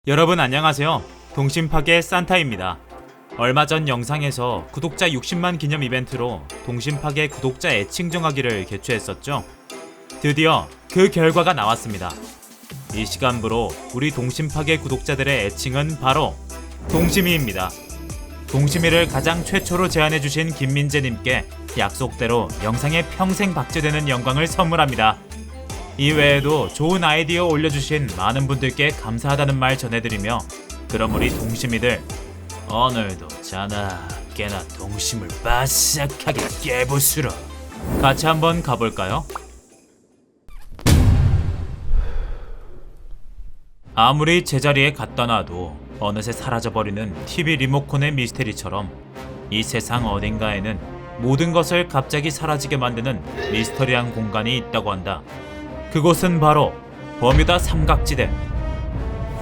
여러분 안녕하세요. 동심파괴 산타입니다. 얼마 전 영상에서 구독자 60만 기념 이벤트로 동심파괴 구독자 애칭 정하기를 개최했었죠. 드디어 그 결과가 나왔습니다. 이 시간부로 우리 동심파괴 구독자들의 애칭은 바로 동심이입니다. 동심이를 가장 최초로 제안해주신 김민재님께 약속대로 영상에 평생 박제되는 영광을 선물합니다. 이외에도 좋은 아이디어 올려주신 많은 분들께 감사하다는 말 전해드리며, 그럼 우리 동심이들 오늘도 자나 깨나 동심을 바싹하게 깨부수러 같이 한번 가볼까요? 아무리 제자리에 갖다 놔도 어느새 사라져버리는 TV 리모컨의 미스테리처럼 이 세상 어딘가에는 모든 것을 갑자기 사라지게 만드는 미스터리한 공간이 있다고 한다. 그곳은 바로 버뮤다 삼각지대.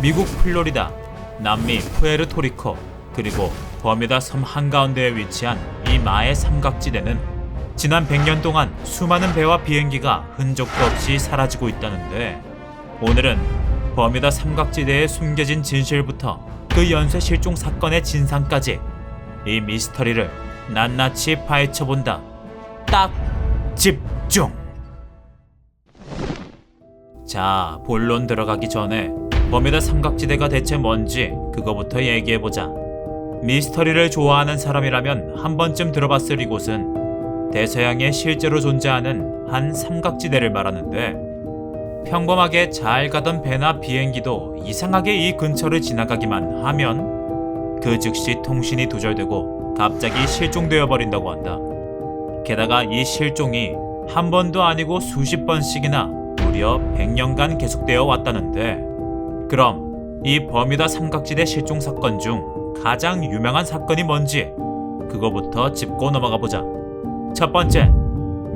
미국 플로리다, 남미 푸에르토리코, 그리고 버뮤다 섬 한가운데에 위치한 이 마의 삼각지대는 지난 100년 동안 수많은 배와 비행기가 흔적도 없이 사라지고 있다는데, 오늘은 버뮤다 삼각지대에 숨겨진 진실부터 그 연쇄 실종 사건의 진상까지 이 미스터리를 낱낱이 파헤쳐본다. 딱 집중! 자, 본론 들어가기 전에 버뮤다 삼각지대가 대체 뭔지 그거부터 얘기해보자. 미스터리를 좋아하는 사람이라면 한 번쯤 들어봤을 이곳은 대서양에 실제로 존재하는 한 삼각지대를 말하는데, 평범하게 잘 가던 배나 비행기도 이상하게 이 근처를 지나가기만 하면 그 즉시 통신이 두절되고 갑자기 실종되어 버린다고 한다. 게다가 이 실종이 한 번도 아니고 수십 번씩이나 무려 100년간 계속되어 왔다는데, 그럼 이 버뮤다 삼각지대 실종 사건 중 가장 유명한 사건이 뭔지 그거부터 짚고 넘어가 보자. 첫 번째,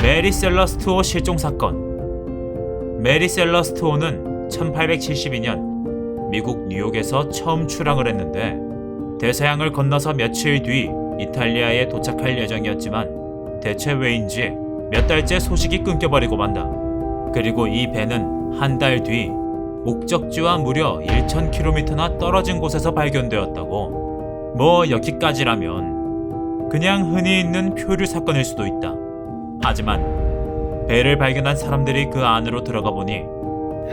메리 셀러스트호 실종 사건. 메리 셀러스트호는 1872년 미국 뉴욕에서 처음 출항을 했는데, 대서양을 건너서 며칠 뒤 이탈리아에 도착할 예정이었지만 대체 왜인지 몇 달째 소식이 끊겨버리고 만다. 그리고 이 배는 한 달 뒤 목적지와 무려 1000km나 떨어진 곳에서 발견되었다고. 뭐 여기까지라면 그냥 흔히 있는 표류 사건일 수도 있다. 하지만 배를 발견한 사람들이 그 안으로 들어가 보니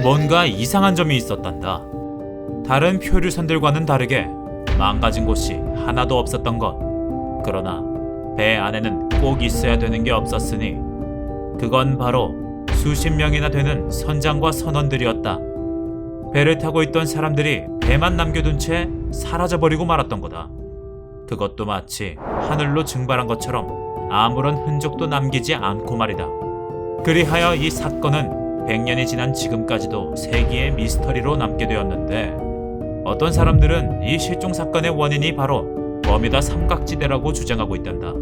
뭔가 이상한 점이 있었단다. 다른 표류선들과는 다르게 망가진 곳이 하나도 없었던 것. 그러나 배 안에는 꼭 있어야 되는 게 없었으니 그건 바로 수십 명이나 되는 선장과 선원들이었다. 배를 타고 있던 사람들이 배만 남겨둔 채 사라져버리고 말았던 거다. 그것도 마치 하늘로 증발한 것처럼 아무런 흔적도 남기지 않고 말이다. 그리하여 이 사건은 100년이 지난 지금까지도 세기의 미스터리로 남게 되었는데, 어떤 사람들은 이 실종 사건의 원인이 바로 버뮤다 삼각지대라고 주장하고 있단다.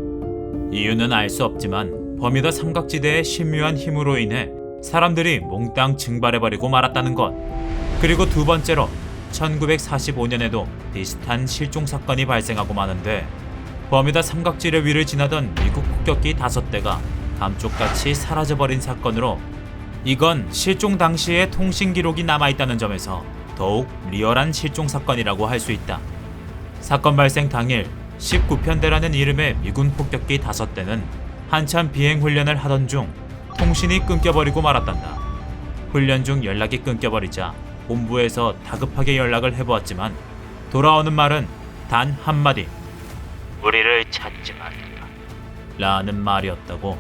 이유는 알 수 없지만 버뮤다 삼각지대의 신묘한 힘으로 인해 사람들이 몽땅 증발해버리고 말았다는 것. 그리고 두 번째로 1945년에도 비슷한 실종 사건이 발생하고 마는데, 버뮤다 삼각지대 위를 지나던 미국 폭격기 5대가 감쪽같이 사라져버린 사건으로, 이건 실종 당시의 통신 기록이 남아있다는 점에서 더욱 리얼한 실종 사건이라고 할 수 있다. 사건 발생 당일 19편대라는 이름의 미군 폭격기 5대는 한참 비행 훈련을 하던 중 통신이 끊겨버리고 말았단다. 훈련 중 연락이 끊겨버리자 본부에서 다급하게 연락을 해보았지만 돌아오는 말은 단 한마디, 우리를 찾지 말라 라는 말이었다고.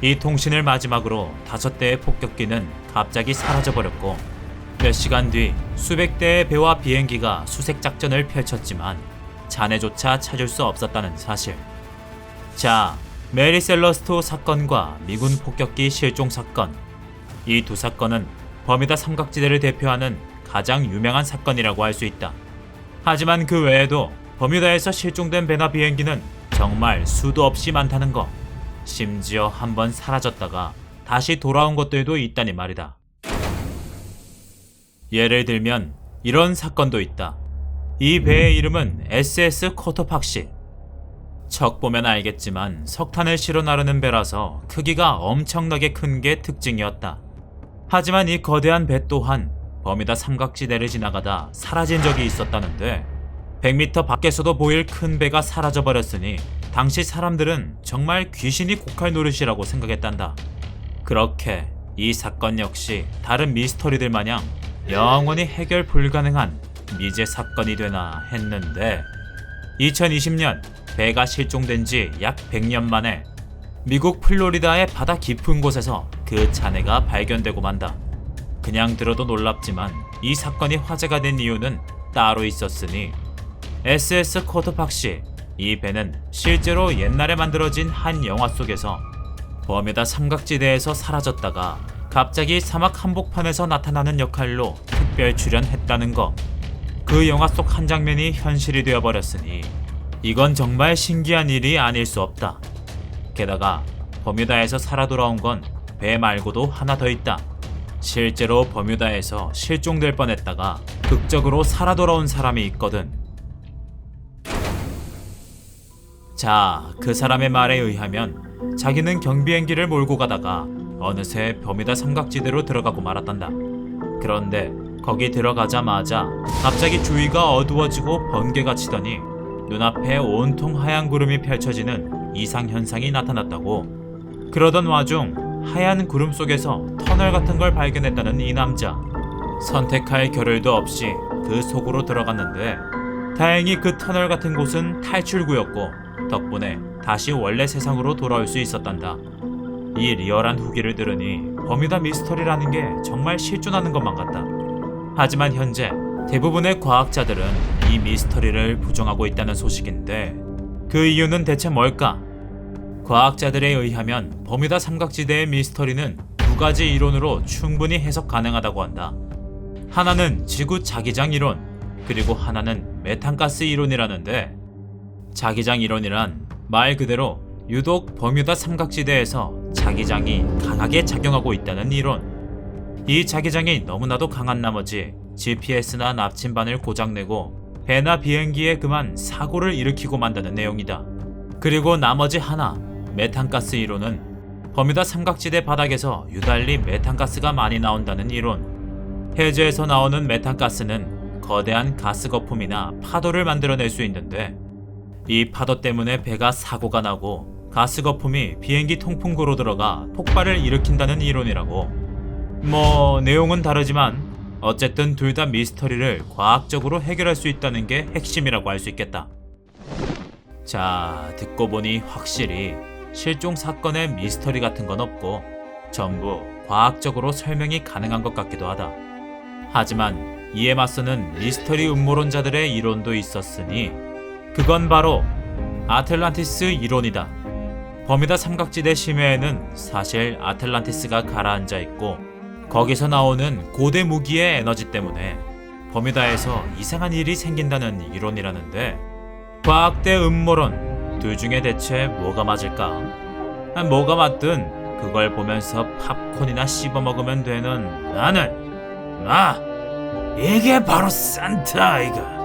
이 통신을 마지막으로 5대의 폭격기는 갑자기 사라져버렸고, 몇 시간 뒤 수백 대의 배와 비행기가 수색작전을 펼쳤지만 잔해조차 찾을 수 없었다는 사실. 자, 메리 셀러스트호 사건과 미군 폭격기 실종 사건, 이 두 사건은 버뮤다 삼각지대를 대표하는 가장 유명한 사건이라고 할 수 있다. 하지만 그 외에도 버뮤다에서 실종된 배나 비행기는 정말 수도 없이 많다는 거. 심지어 한번 사라졌다가 다시 돌아온 것들도 있다니 말이다. 예를 들면 이런 사건도 있다. 이 배의 이름은 SS 코토팍시. 척 보면 알겠지만 석탄을 실어 나르는 배라서 크기가 엄청나게 큰 게 특징이었다. 하지만 이 거대한 배 또한 버뮤다 삼각지대를 지나가다 사라진 적이 있었다는데 100m 밖에서도 보일 큰 배가 사라져버렸으니 당시 사람들은 정말 귀신이 곡할 노릇이라고 생각했단다. 그렇게 이 사건 역시 다른 미스터리들 마냥 영원히 해결 불가능한 미제 사건이 되나 했는데 2020년 배가 실종된 지 약 100년 만에 미국 플로리다의 바다 깊은 곳에서 그 잔해가 발견되고 만다. 그냥 들어도 놀랍지만 이 사건이 화제가 된 이유는 따로 있었으니 SS 코드팍시, 이 배는 실제로 옛날에 만들어진 한 영화 속에서 버뮤다 삼각지대에서 사라졌다가 갑자기 사막 한복판에서 나타나는 역할로 특별 출연했다는 거. 그 영화 속 한 장면이 현실이 되어버렸으니 이건 정말 신기한 일이 아닐 수 없다. 게다가 버뮤다에서 살아 돌아온 건 배 말고도 하나 더 있다. 실제로 버뮤다에서 실종될 뻔했다가 극적으로 살아 돌아온 사람이 있거든. 자, 그 사람의 말에 의하면 자기는 경비행기를 몰고 가다가 어느새 버뮤다 삼각지대로 들어가고 말았단다. 그런데 거기 들어가자마자 갑자기 주위가 어두워지고 번개가 치더니 눈앞에 온통 하얀 구름이 펼쳐지는 이상현상이 나타났다고. 그러던 와중 하얀 구름 속에서 터널 같은 걸 발견했다는 이 남자. 선택할 겨를도 없이 그 속으로 들어갔는데 다행히 그 터널 같은 곳은 탈출구였고 덕분에 다시 원래 세상으로 돌아올 수 있었단다. 이 리얼한 후기를 들으니 버뮤다 미스터리라는 게 정말 실존하는 것만 같다. 하지만 현재 대부분의 과학자들은 이 미스터리를 부정하고 있다는 소식인데 그 이유는 대체 뭘까? 과학자들에 의하면 버뮤다 삼각지대의 미스터리는 두 가지 이론으로 충분히 해석 가능하다고 한다. 하나는 지구 자기장 이론, 그리고 하나는 메탄가스 이론이라는데 자기장 이론이란 말 그대로 유독 버뮤다 삼각지대에서 자기장이 강하게 작용하고 있다는 이론. 이 자기장이 너무나도 강한 나머지 GPS나 나침반을 고장내고 배나 비행기에 그만 사고를 일으키고 만다는 내용이다. 그리고 나머지 하나, 메탄가스 이론은 버뮤다 삼각지대 바닥에서 유달리 메탄가스가 많이 나온다는 이론. 해저에서 나오는 메탄가스는 거대한 가스 거품이나 파도를 만들어낼 수 있는데 이 파도 때문에 배가 사고가 나고 가스 거품이 비행기 통풍구로 들어가 폭발을 일으킨다는 이론이라고. 뭐 내용은 다르지만 어쨌든 둘 다 미스터리를 과학적으로 해결할 수 있다는 게 핵심이라고 할 수 있겠다. 자, 듣고 보니 확실히 실종 사건에 미스터리 같은 건 없고 전부 과학적으로 설명이 가능한 것 같기도 하다. 하지만 이에 맞서는 미스터리 음모론자들의 이론도 있었으니 그건 바로 아틀란티스 이론이다. 버뮤다 삼각지대 심해에는 사실 아틀란티스가 가라앉아 있고 거기서 나오는 고대 무기의 에너지 때문에 버뮤다에서 이상한 일이 생긴다는 이론이라는데 과학대 음모론 둘 중에 대체 뭐가 맞을까? 뭐가 맞든 그걸 보면서 팝콘이나 씹어 먹으면 되는 나는 이게 바로 산타 아이가.